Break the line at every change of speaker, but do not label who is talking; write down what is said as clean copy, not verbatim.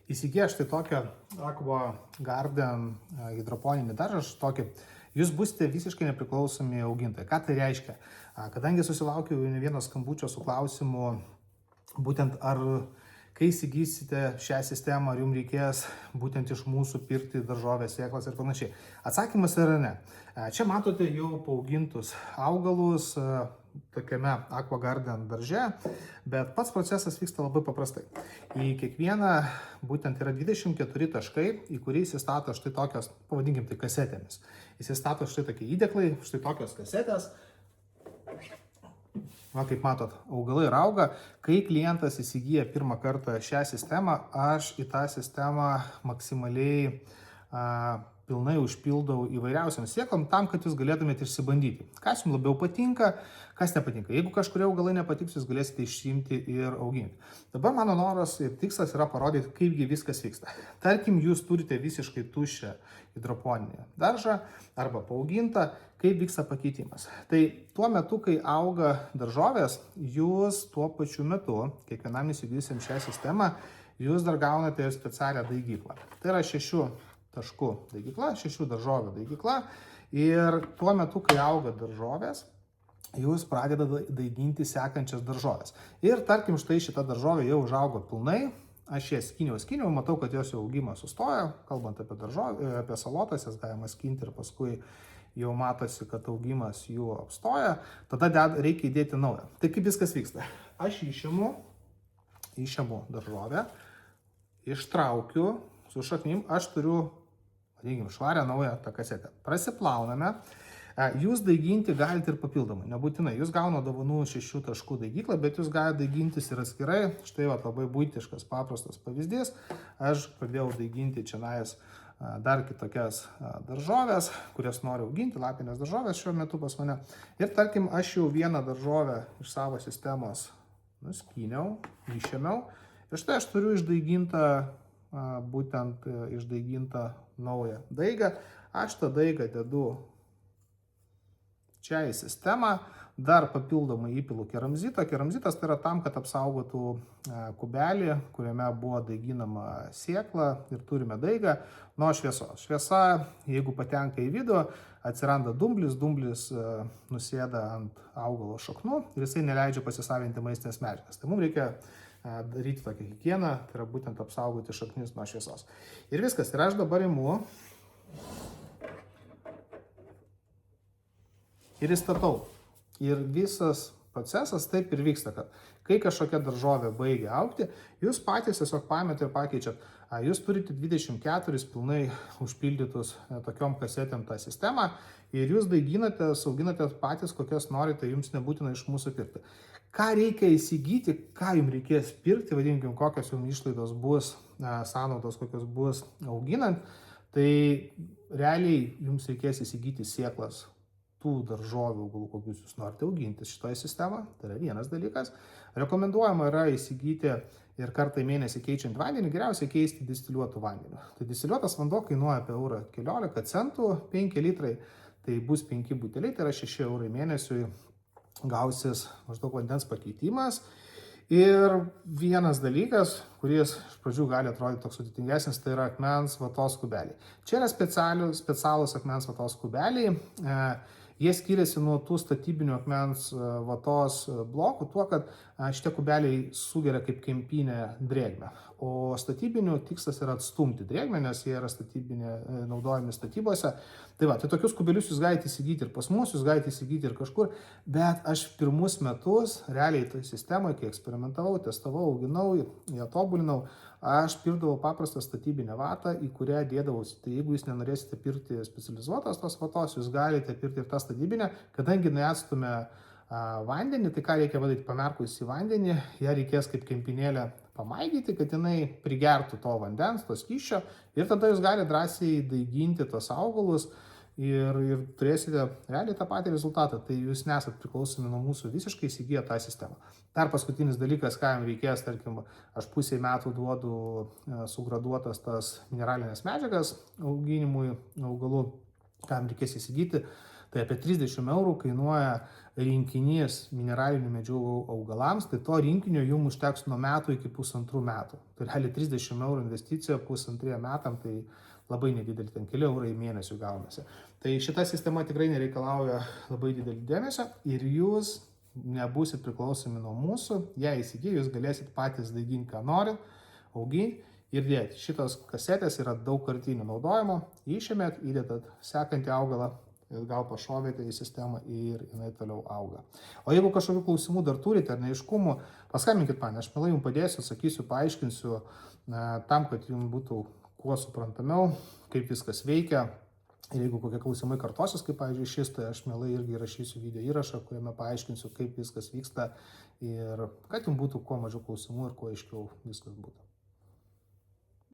Įsigiję štai tokią Aqua Garden hidroponinį daržą, jūs būsite visiškai nepriklausomi augintojai. Ką tai reiškia? Kadangi susilaukiau ne vieno skambučio su klausimu, būtent kai įsigysite šią sistemą, ar jums reikės būtent iš mūsų pirkti daržovės, sėklas ir panašiai. Atsakymas yra ne. Čia matote jau paaugintus augalus tokiame Aqua Garden darže, bet pats procesas vyksta labai paprastai. Į kiekvieną būtent yra 24 taškai, į kurį įsistato štai tokios, pavadinkim tai kasetėmis. Įsistato štai tokie įdėklai, štai tokios kasetės. Va, kaip matot, augalai auga. Kai klientas įsigyja pirmą kartą šią sistemą, aš į tą sistemą maksimaliai pilnai užpildau įvairiausiam sėklom tam, kad jūs galėtumėte išsibandyti. Kas jums labiau patinka, kas nepatinka. Jeigu kažkurie augalai nepatiks, jūs galėsite išsiimti ir auginti. Dabar mano noras ir tikslas yra parodyti, kaipgi viskas vyksta. Tarkim, jūs turite visiškai tuščią hidroponinį daržą arba paaugintą, kaip vyksta pakeitimas. Tai tuo metu, kai auga daržovės, jūs tuo pačiu metu, kiekvienam įsigyjusiam šią sistemą, jūs dar gaunate specialią daigyklą. Tai yra 6 taškų daigykla, 6 daržovių daigykla. Ir tuo metu, kai auga daržovės, jūs pradeda daiginti sekančias daržovės. Ir tarkim, štai šita daržovė jau užaugo pilnai. Aš jas skyniau, matau, kad jos jau augimas sustojo. Kalbant apie salotas, jas galima skinti ir paskui jau matosi, kad augimas jų apstoja. Tada reikia įdėti naują. Tai kaip viskas vyksta? Aš išimu daržovę, ištraukiu su šaknim, aš turiu, vadinkim, švarę naują tą kasetę. Prasiplauname. Jūs daiginti galite ir papildomai, nebūtinai. Jūs gauna dovanų 6 taškų daigyklą, bet jūs galite daigintis ir atskirai. Štai labai buitiškas, paprastas pavyzdys. Aš pradėjau daiginti čia dar kitokias daržovės, kurias noriu auginti, lapinės daržovės šiuo metu pas mane. Ir tarkim, aš jau vieną daržovę iš savo sistemos nuskyniau, išėmiau. Ir štai aš turiu išdaigintą naują daigą. Aš tą daigą dedu čia į sistemą, dar papildomai įpilu keramzitą. Keramzitas tai yra tam, kad apsaugotų kubelį, kuriame buvo daiginama sėkla ir turime daigą nuo šviesos. Šviesa, jeigu patenka į vidų, atsiranda dumblis nusėda ant augalo šaknų ir jisai neleidžia pasisavinti maistinės medžiagas. Tai mums reikia daryti tokią higieną, tai yra būtent apsaugoti šaknis nuo šviesos. Ir viskas. Ir aš dabar imu ir įstatau. Ir visas procesas taip ir vyksta, kad kai kažkokia daržovė baigia augti, jūs patys tiesiog paėmėte ir pakeičiat. Jūs turite 24 pilnai užpildytus tokiom kasetėm tą sistemą ir jūs auginate patys, kokias norite, jums nebūtina iš mūsų pirkti. Ką reikia įsigyti, ką jums reikės pirkti, vadinkim, kokios jums išlaidos bus, sąnaudos kokios bus auginant, tai realiai jums reikės įsigyti sėklas tų daržovių augalų, kokius jūs norite auginti šitoje sistemoje. Tai yra vienas dalykas. Rekomenduojama yra įsigyti ir kartą į mėnesį keičiant vandenį, geriausiai keisti distiliuotų vandeniu. Tai distiliuotas vanduo kainuoja apie €1,14, 5 litrai, tai bus 5 buteliai, tai yra 6 € mėnesiui gausis maždaug vandens pakeitimas. Ir vienas dalykas, kuris iš pradžių gali atrodyti toks sudėtingesnis, tai yra akmens vatos kubeliai. Čia yra specialūs akmens vatos kubeliai. Jie skiriasi nuo tų statybinių akmens vatos blokų tuo, kad šitie kubeliai sugeria kaip kempinę drėgmę. O statybinių tikslas yra atstumti drėgmę, nes jie yra naudojami statybose. Tai tokius kubelius jūs galite įsigyti ir pas mus, jūs galite įsigyti ir kažkur, bet aš pirmus metus realiai toj sistemoje, kai eksperimentavau, testavau, auginau, ją tobulinau, aš pirkdavau paprastą statybinę vatą, į kurią dėdavausi. Tai jeigu jūs nenorėsite pirkti specializuotos tos vatos, jūs galite pirkti ir tą statybinę, kadangi neatstumia vandenį, tai ką reikia daryti, pamerkus į vandenį, ją reikės kaip kempinėlę pamaigyti, kad jinai prigertų to vandens, to skysčio ir tada jūs galite drąsiai daiginti tos augalus ir turėsite realiai tą patį rezultatą. Tai jūs nesat priklausomi nuo mūsų visiškai įsigiję tą sistemą. Dar paskutinis dalykas, ką jums reikės, tarkim, aš pusei metų duodu sugraduotas tas mineralinės medžiagas auginimui augalų, ką jums reikės įsigyti. Tai apie 30 eurų kainuoja rinkinys mineralinių medžiagų augalams, tai to rinkinio jums užteks nuo metų iki 1,5 metų. Tai realiai 30 eurų investicija 1,5 metam, tai labai nedidelį, ten keli eurai mėnesių gaunasi. Tai šita sistema tikrai nereikalauja labai didelį dėmesio ir jūs nebūsit priklausomi nuo mūsų. Jei įsigiję, jūs galėsit patys daiginti, ką norit, auginti ir dėti. Šitos kasetės yra daugkartinio naudojimo. Išėmėt, įdėtat sekantį augalą, gal pašovėte į sistemą ir jinai toliau auga. O jeigu kažkokių klausimų dar turite ar neiškumų, paskambinkit man, aš mielai jums padėsiu, atsakysiu, paaiškinsiu, tam, kad jums būtų kuo suprantamiau, kaip viskas veikia. Ir jeigu kokie klausimai kartosios, kaip, pavyzdžiui, šis, tai aš mielai irgi rašysiu video įrašą, kuriame paaiškinsiu, kaip viskas vyksta ir kad jums būtų kuo mažiau klausimų ir kuo aiškiau viskas būtų.